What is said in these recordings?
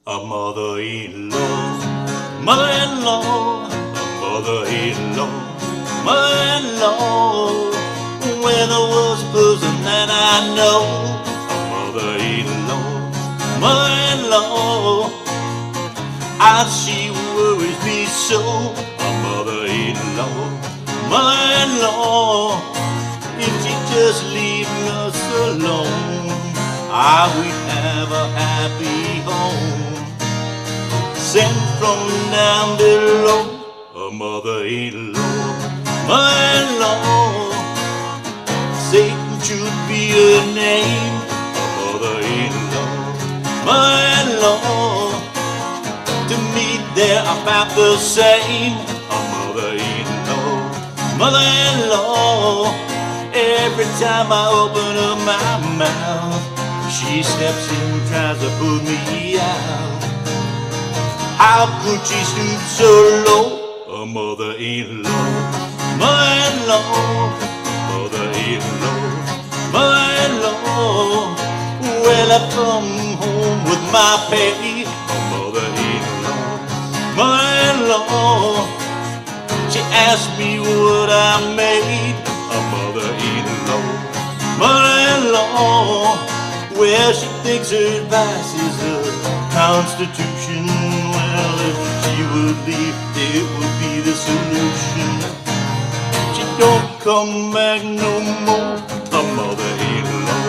A mother-in-law, mother-in-law, a mother-in-law, mother-in-law. When there was a person that I know, a mother-in-law, mother-in-law. She worries me so, a mother-in-law, mother-in-law. If she just leave us alone, we'd have a happy home. Sent from down below, a mother-in-law, mother-in-law. Satan should be her name, a mother-in-law, mother-in-law. To me they're about the same, a mother-in-law, mother-in-law. Every time I open up my mouth, she steps in, tries to put me out. How could she stoop so low? A mother-in-law, mother-in-law, mother-in-law, mother-in-law. Well, I come home with my pay, a mother-in-law, mother-in-law. She asked me what I made, a mother-in-law, mother-in-law. Well, she thinks her advice is the Constitution. Well, if she would leave, it would be the solution. She don't come back no more, a mother-in-law,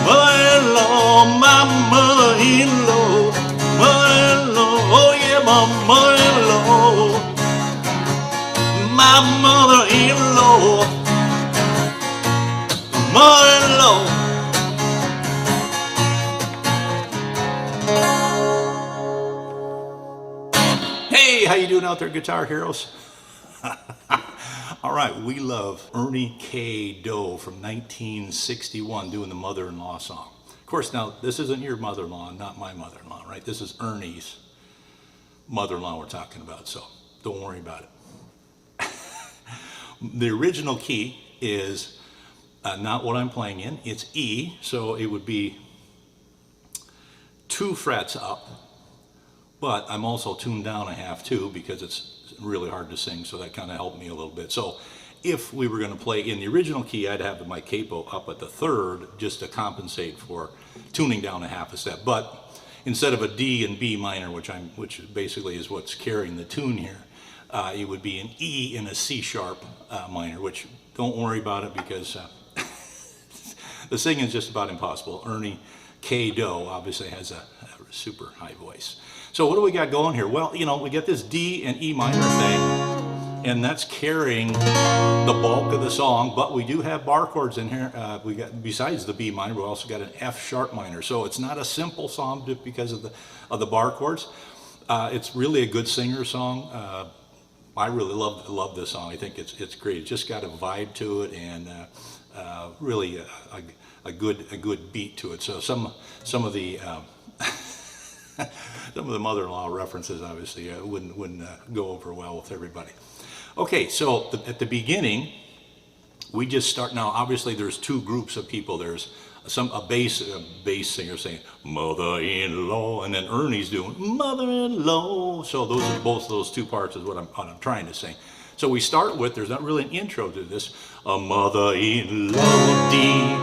mother-in-law, my mother-in-law, mother-in-law. Oh yeah, my mother-in-law, my mother-in-law, mother-in-law. Hey, how you doing out there, guitar heroes? All right, we love Ernie K. Doe from 1961 doing the mother-in-law song. Of course, now, this isn't your mother-in-law, not my mother-in-law, right? This is Ernie's mother-in-law we're talking about, so don't worry about it. The original key is not what I'm playing in, it's E, so it would be 2 frets up. But I'm also tuned down a half too because it's really hard to sing, so that kind of helped me a little bit. So if we were going to play in the original key, I'd have my capo up at the 3rd just to compensate for tuning down a half a step. But instead of a D and B minor, which basically is what's carrying the tune here, it would be an E and a C sharp minor, which don't worry about it because the singing is just about impossible. Ernie K. Doe obviously has a super high voice. So what do we got going here? Well, you know, we get this D and E minor thing, and that's carrying the bulk of the song, but we do have bar chords in here. We got, besides the B minor, we also got an F sharp minor. So it's not a simple song just because of the bar chords. It's really a good singer song. I really love this song. I think it's great. It's just got a vibe to it, and really a good beat to it. So some of the some of the mother-in-law references obviously wouldn't go over well with everybody. Okay, so at the beginning, we just start. Now obviously there's 2 groups of people. There's a bass singer saying mother-in-law, and then Ernie's doing mother-in-law. So those are both those 2 parts is what I'm trying to sing. So we start with, there's not really an intro to this, a mother-in-law D,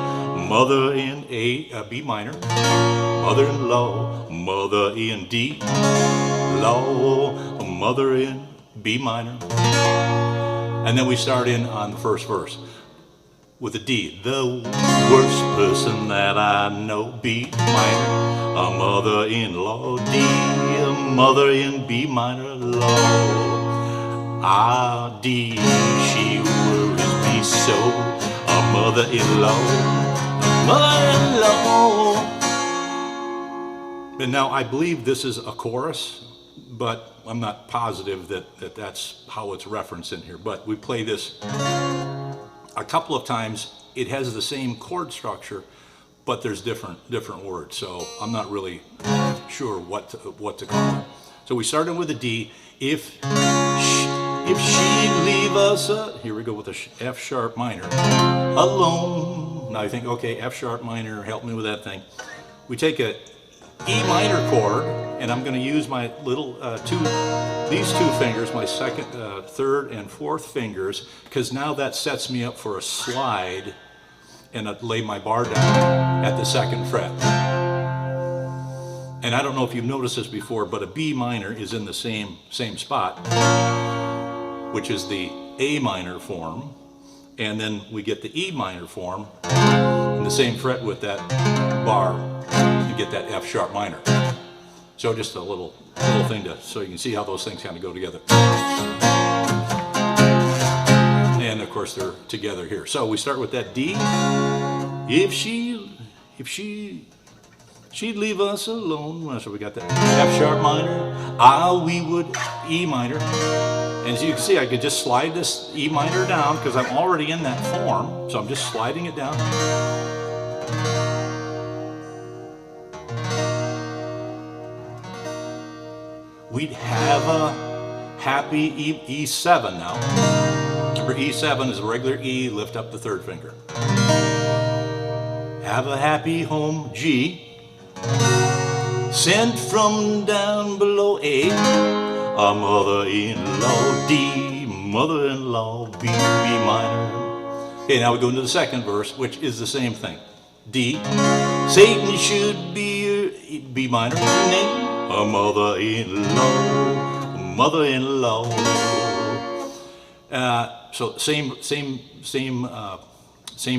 mother in A, B minor, mother-in-law, mother in D, law, mother in B minor. And then we start in on the first verse with a D. The worst person that I know, B minor, a mother-in-law D, a mother in B minor, law. D, she worries me so, a mother-in-law, a mother-in-law. And now I believe this is a chorus, but I'm not positive that's how it's referenced in here. But we play this a couple of times. It has the same chord structure, but there's different words. So I'm not really sure what to call it. So we started with a D. If she'd leave us, here we go with a F sharp minor, alone. Now I think, okay, F sharp minor, help me with that thing. We take a E minor chord, and I'm going to use my little these two fingers, my second, third, and fourth fingers, because now that sets me up for a slide, and I lay my bar down at the second fret. And I don't know if you've noticed this before, but a B minor is in the same spot, which is the A minor form, and then we get the E minor form in the same fret with that bar and get that F sharp minor. So just a little thing so you can see how those things kind of go together. And of course they're together here. So we start with that D. If she'd leave us alone. So we got that F sharp minor. We would E minor. And as you can see, I could just slide this E minor down because I'm already in that form. So I'm just sliding it down. We'd have a happy E7 now. Remember, E7 is a regular E, lift up the third finger. Have a happy home G. Sent from down below A. A mother-in-law D, mother-in-law B, B minor. Okay, now we go into the second verse, which is the same thing. D. Satan should be B minor name. A mother-in-law, mother-in-law. So same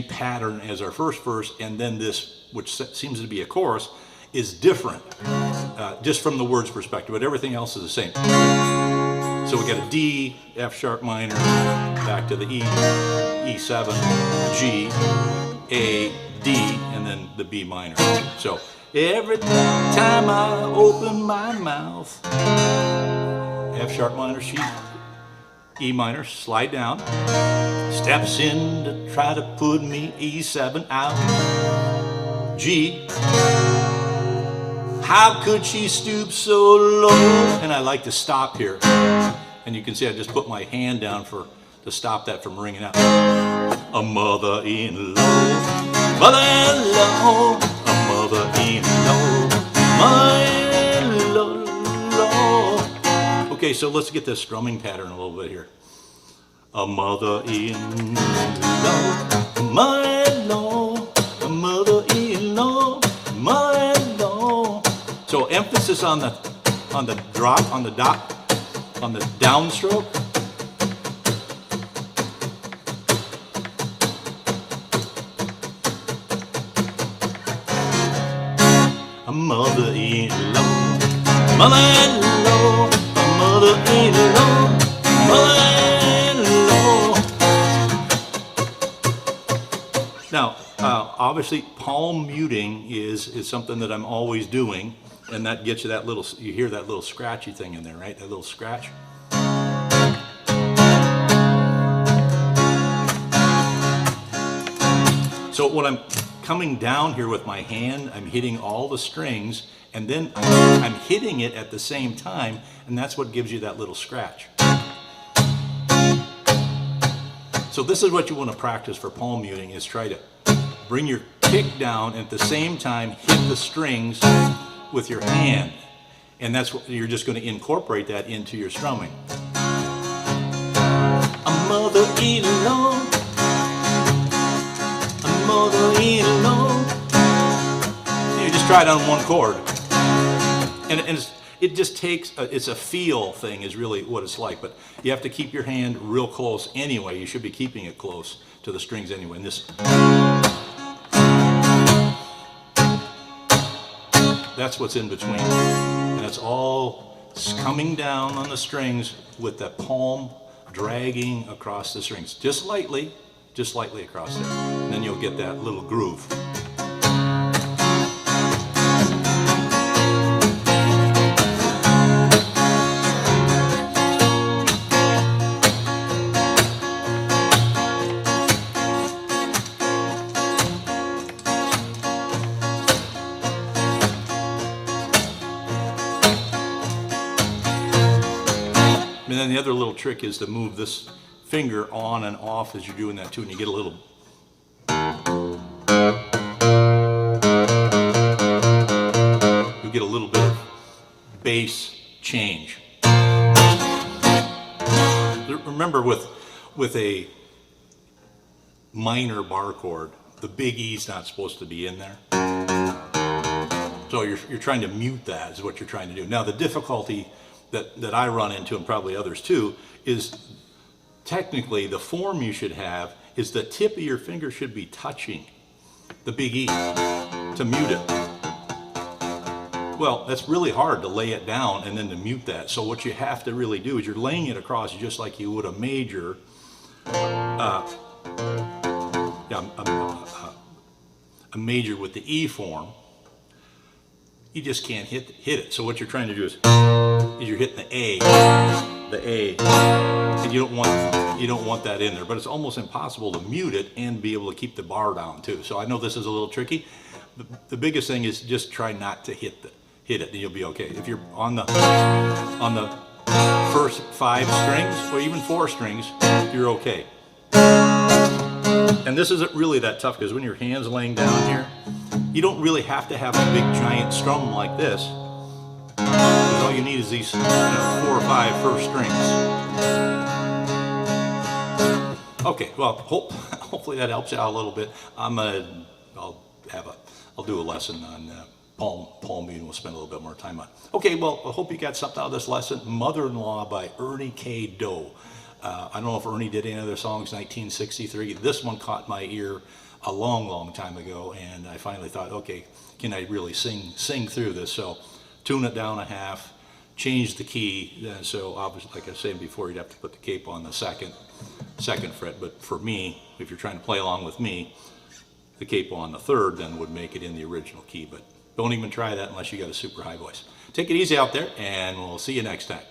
pattern as our first verse, and then this, which seems to be a chorus, is different, just from the words perspective, but everything else is the same. So we got a D, F sharp minor, back to the E, E7, G, A, D, and then the B minor. So every time I open my mouth, F sharp minor, she, E minor, slide down, steps in to try to put me E7 out, G, how could she stoop so low? And I like to stop here, and you can see I just put my hand down to stop that from ringing out. A mother-in-law, mother-in-law, a mother-in-law, mother-in-law. Okay, so let's get this strumming pattern a little bit here. A mother-in-law, mother-in-law, a mother-in-law, mother-in-law. So emphasis on the drop, on the dot, on the downstroke. A mother-in-law, mother-in-law, a mother-in-law, mother-in-law. Now, obviously, palm muting is something that I'm always doing, and that gets you that little, you hear that little scratchy thing in there, right? That little scratch. So when I'm coming down here with my hand, I'm hitting all the strings, and then I'm hitting it at the same time, and that's what gives you that little scratch. So this is what you want to practice for palm muting, is try to bring your kick down and at the same time hit the strings with your hand. And that's what you're just going to incorporate that into your strumming. A mother-in-law, a mother-in-law. You just try it on one chord. And it just takes, it's a feel thing is really what it's like, but you have to keep your hand real close anyway. You should be keeping it close to the strings anyway. And this, that's what's in between. And it's all coming down on the strings with the palm dragging across the strings. Just lightly across there. And then you'll get that little groove. And then the other little trick is to move this finger on and off as you're doing that too, and you get a little. you'll get a little bit of bass change. Remember, with a minor bar chord, the big E's not supposed to be in there. So you're trying to mute that is what you're trying to do. Now the difficulty that I run into, and probably others too, is technically the form you should have is the tip of your finger should be touching the big E to mute it. Well, that's really hard to lay it down and then to mute that. So what you have to really do is you're laying it across just like you would a major, a major with the E form. You just can't hit it. So what you're trying to do is you're hitting the A, and you don't want that in there. But it's almost impossible to mute it and be able to keep the bar down too. So I know this is a little tricky. The biggest thing is just try not to hit it, and you'll be okay. If you're on the first 5 strings or even 4 strings, you're okay. And this isn't really that tough because when your hand's laying down here, you don't really have to have a big giant strum like this. Because all you need is these 4 or 5 first strings. Okay, well, hopefully that helps you out a little bit. I'll do a lesson on palm muting. We'll spend a little bit more time on. Okay, well, I hope you got something out of this lesson. Mother-in-Law by Ernie K. Doe. I don't know if Ernie did any other songs, 1963. This one caught my ear a long time ago, and I finally thought, okay, can I really sing through this? So tune it down a half, change the key. So obviously, like I said before, you'd have to put the capo on the second fret. But for me, if you're trying to play along with me, the capo on the 3rd then would make it in the original key. But don't even try that unless you got a super high voice. Take it easy out there, and we'll see you next time.